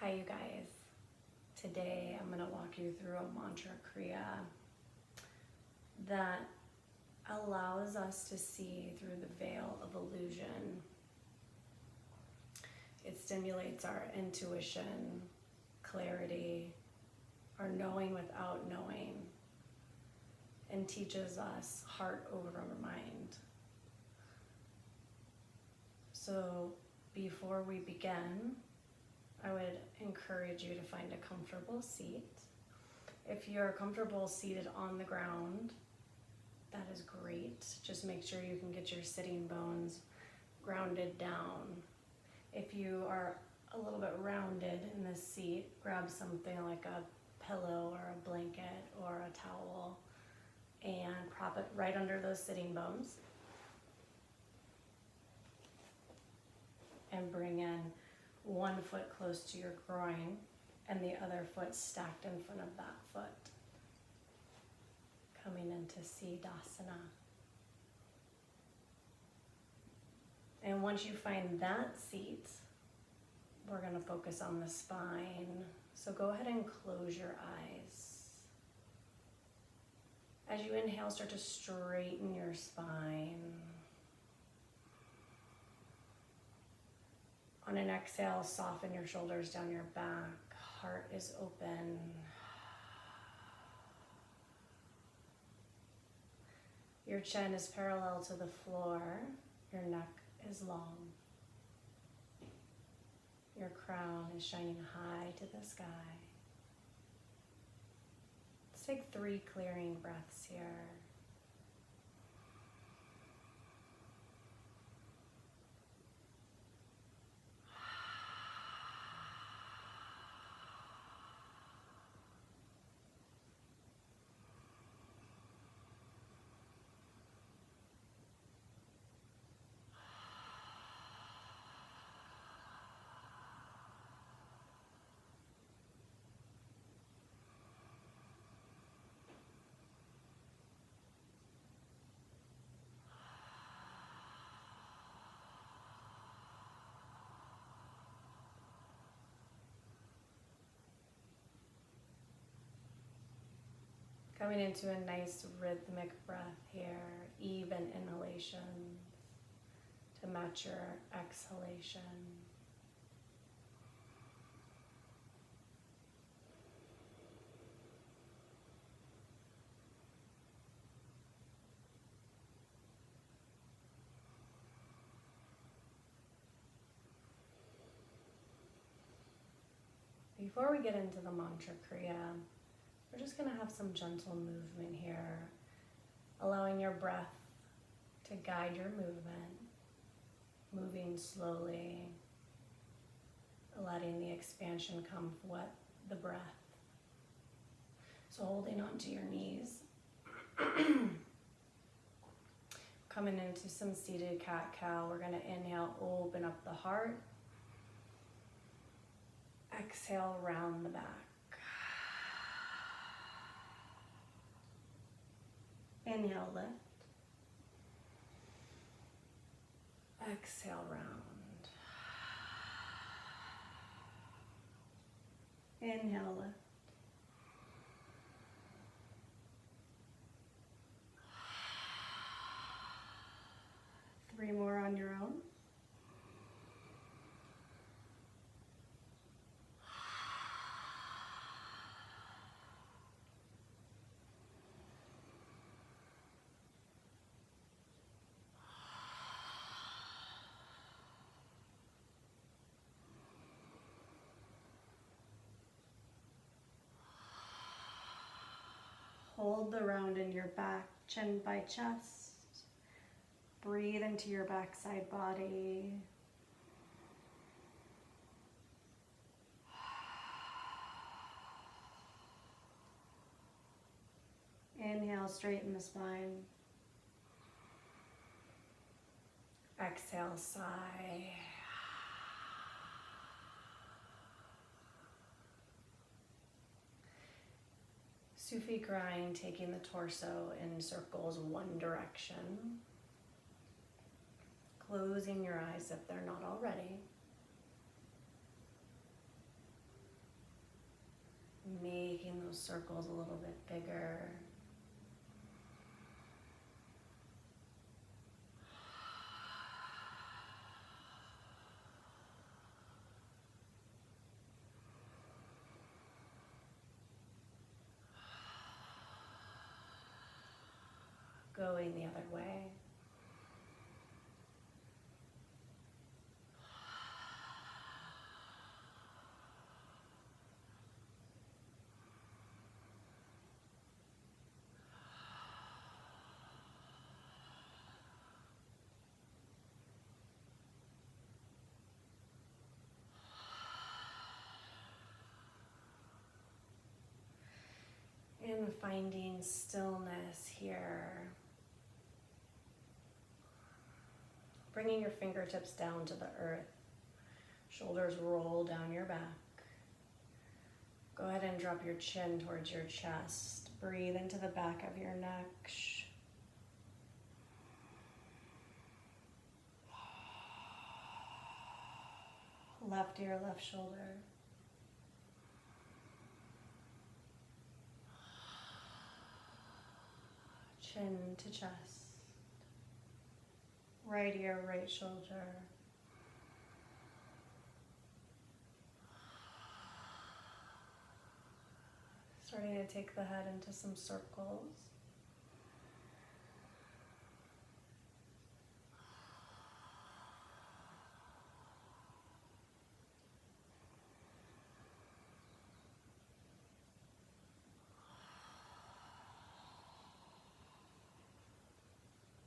Hi you guys. Today I'm going to walk you through a mantra Kriya that allows us to see through the veil of illusion. It stimulates our intuition, clarity, our knowing without knowing, and teaches us heart over mind. So before we begin, I would encourage you to find a comfortable seat. If you're comfortable seated on the ground, that is great. Just make sure you can get your sitting bones grounded down. If you are a little bit rounded in this seat, grab something like a pillow or a blanket or a towel and prop it right under those sitting bones. And bring in one foot close to your groin and the other foot stacked in front of that foot. Coming into Siddhasana. And once you find that seat, we're going to focus on the spine. So go ahead and close your eyes. As you inhale, start to straighten your spine. On an exhale, soften your shoulders down your back. Heart is open. Your chin is parallel to the floor. Your neck is long. Your crown is shining high to the sky. Let's take 3 clearing breaths here. Coming into a nice rhythmic breath here, even inhalations to match your exhalation. Before we get into the mantra Kriya, we're just going to have some gentle movement here, allowing your breath to guide your movement, moving slowly, letting the expansion come with the breath. So holding onto your knees, coming into some seated cat-cow. We're going to inhale, open up the heart. Exhale, round the back. Inhale, lift. Exhale, round. Inhale, lift. Three more on your own. Hold the round in your back, chin by chest. Breathe into your backside body. Inhale, straighten the spine. Exhale, sigh. Sufi grind, taking the torso in circles one direction. Closing your eyes if they're not already. those circles a little bit bigger. Going the other way. And finding stillness here. Bringing your fingertips down to the earth. Shoulders roll down your back. Go ahead and drop your chin towards your chest. Breathe into the back of your neck. Left ear, left shoulder. Chin to chest. Right ear, right shoulder. Starting to take the head into some circles.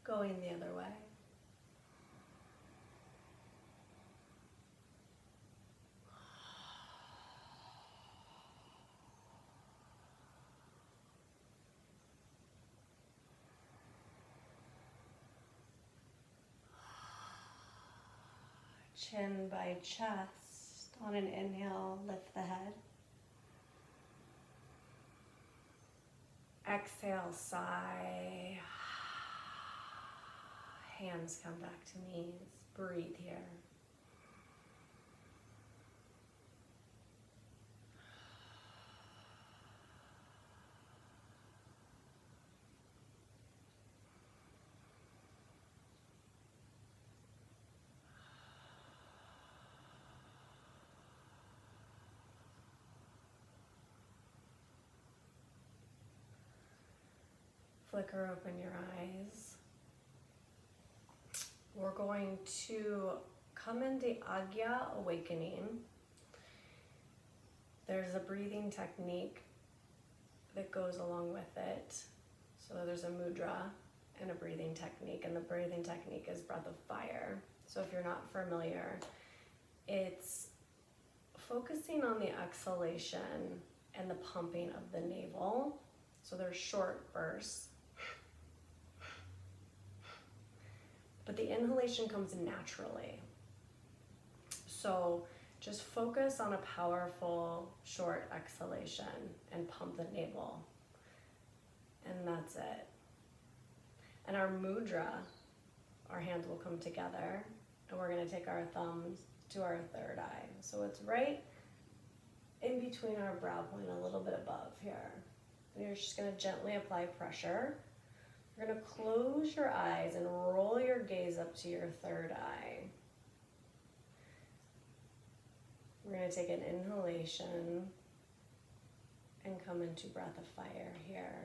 Going the other way. Chin by chest. On an inhale, lift the head. Exhale, sigh. Hands come back to knees. Breathe here. Flicker open your eyes. We're going to come into Agya awakening. There's a breathing technique that goes along with it. So there's a mudra and a breathing technique, and the breathing technique is breath of fire. So if you're not familiar, it's focusing on the exhalation and the pumping of the navel. So there's short bursts. But the inhalation comes naturally. So just focus on a powerful, short exhalation and pump the navel. And that's it. And our mudra, our hands will come together, and we're going to take our thumbs to our third eye. So it's right in between our brow point, a little bit above here. And you're just going to gently apply pressure. You're going to close your eyes and roll your gaze up to your third eye. We're going to take an inhalation and come into breath of fire here.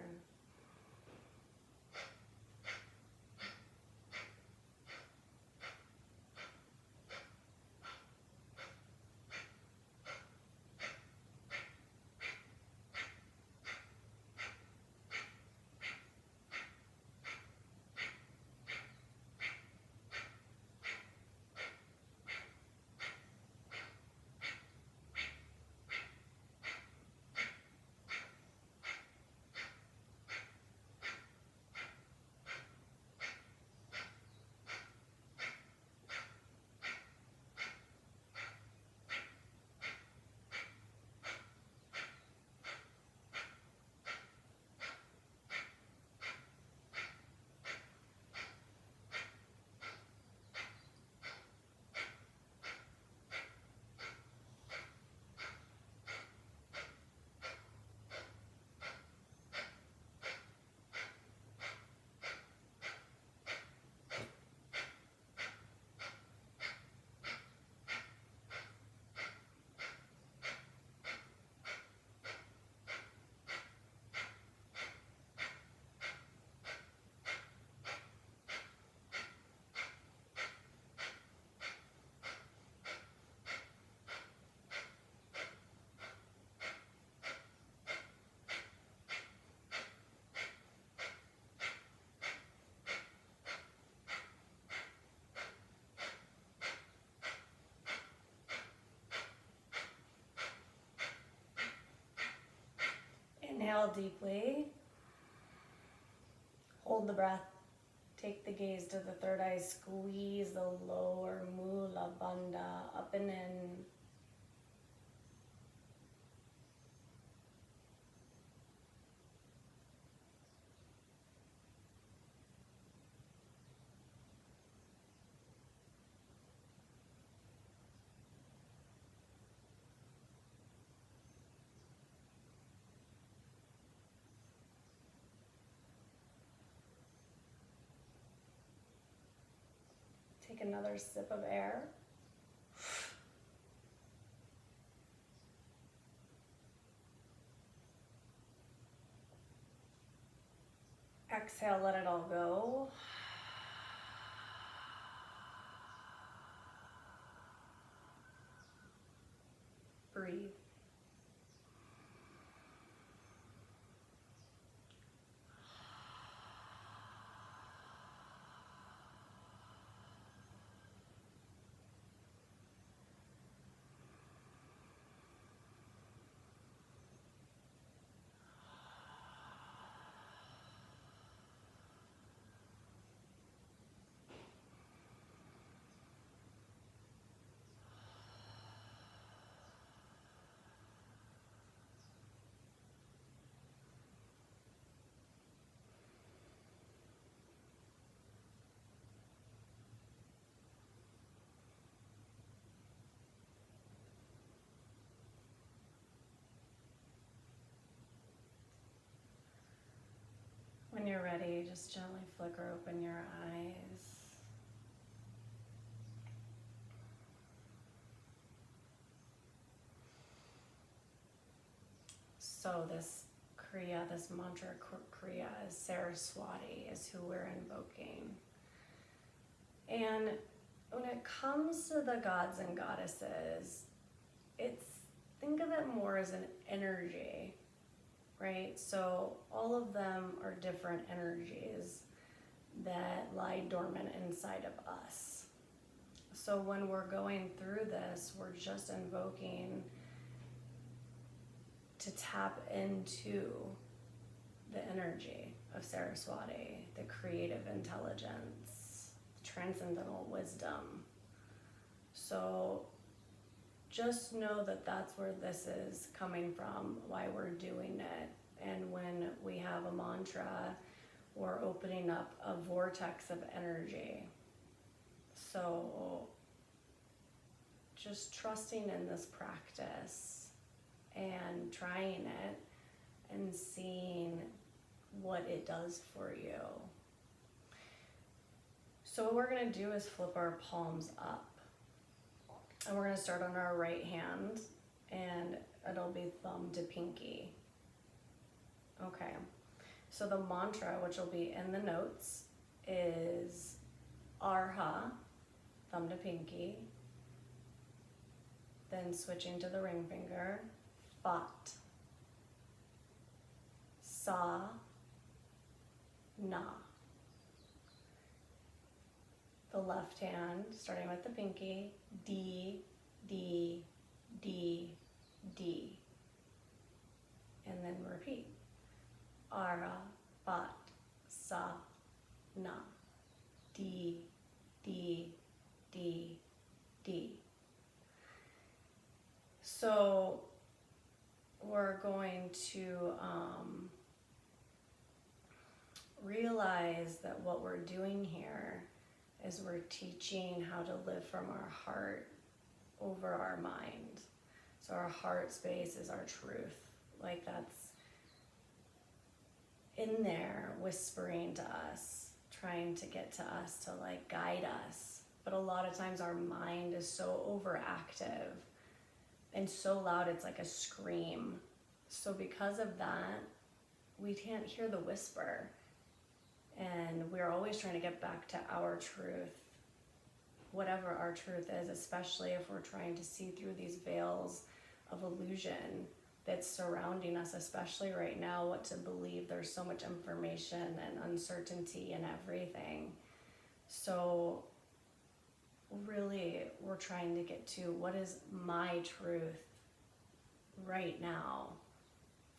Inhale deeply. Hold the breath. Take the gaze to the third eye. Squeeze the lower mula bandha up and in. Take another sip of air. Exhale, let it all go. Breathe. When you're ready, just gently flicker open your eyes. So this Kriya, this mantra Kriya is Saraswati, is who we're invoking. And when it comes to the gods and goddesses, think of it more as an energy, right? So all of them are different energies that lie dormant inside of us. So when we're going through this, we're just invoking to tap into the energy of Saraswati, the creative intelligence, transcendental wisdom. So just know that that's where this is coming from, why we're doing it. And when we have a mantra, we're opening up a vortex of energy. So just trusting in this practice and trying it and seeing what it does for you. So what we're going to do is flip our palms up. And we're going to start on our right hand, and it'll be thumb to pinky. Okay. So the mantra, which will be in the notes, is Arha, thumb to pinky. Then switching to the ring finger, Phat, Sa, Na. The left hand, starting with the pinky, D, D, D, D. And then repeat. Arha, Phat, Sa, Na. D, D, D, D. So we're going to realize that what we're doing here is we're teaching how to live from our heart over our mind. So our heart space is our truth. Like that's in there whispering to us, trying to get to us to like guide us. But a lot of times our mind is so overactive and so loud it's like a scream. So because of that, we can't hear the whisper. And we're always trying to get back to our truth, whatever our truth is, especially if we're trying to see through these veils of illusion that's surrounding us, especially right now, what to believe. There's so much information and uncertainty and everything. So really, we're trying to get to what is my truth right now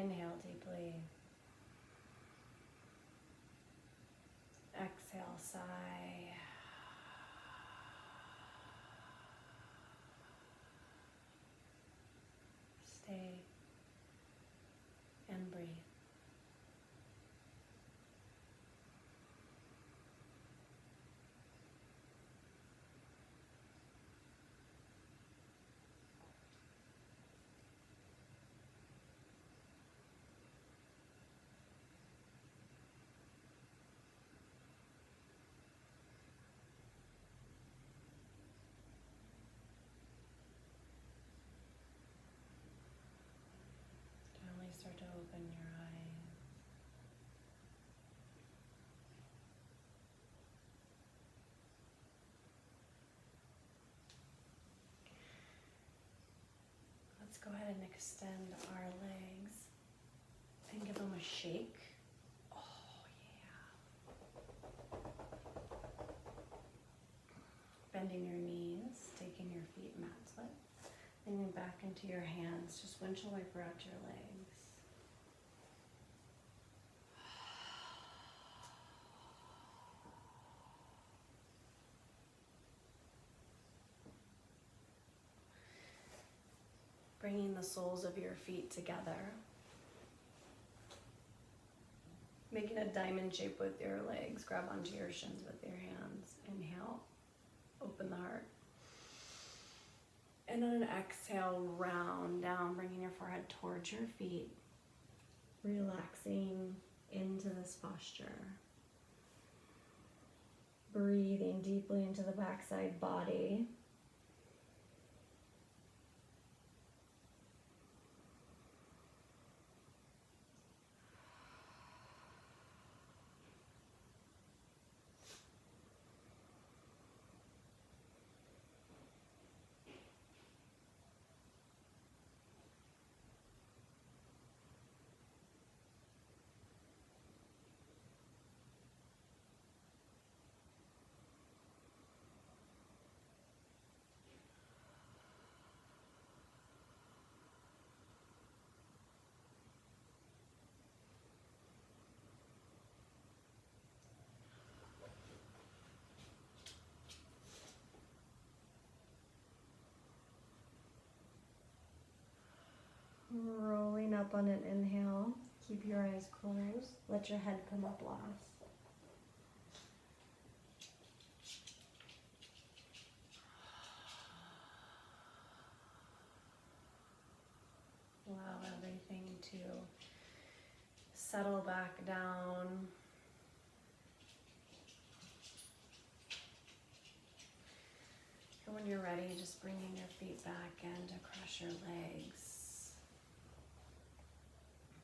Inhale deeply. Exhale, sigh. Stay and breathe. Gently start to open your eyes. Let's go ahead and extend our legs and give them a shake. Oh, yeah. Bending your knees, taking your feet mat split, leaning back into your hands. Just windshield wiper out your legs. Bringing the soles of your feet together. Making a diamond shape with your legs. Grab onto your shins with your hands. Inhale, open the heart. And on an exhale, round down, bringing your forehead towards your feet. Relaxing into this posture. Breathing deeply into the backside body. Rolling up on an inhale. Keep your eyes closed. Let your head come up last. Allow everything to settle back down. And when you're ready, just bringing your feet back and across your legs.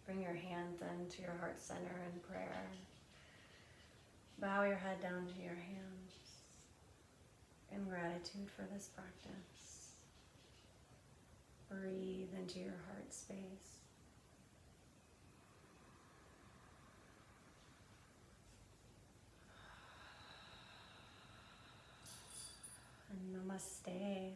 Bring your hands into your heart center in prayer. Bow your head down to your hands in gratitude for this practice. Breathe into your heart space. And namaste.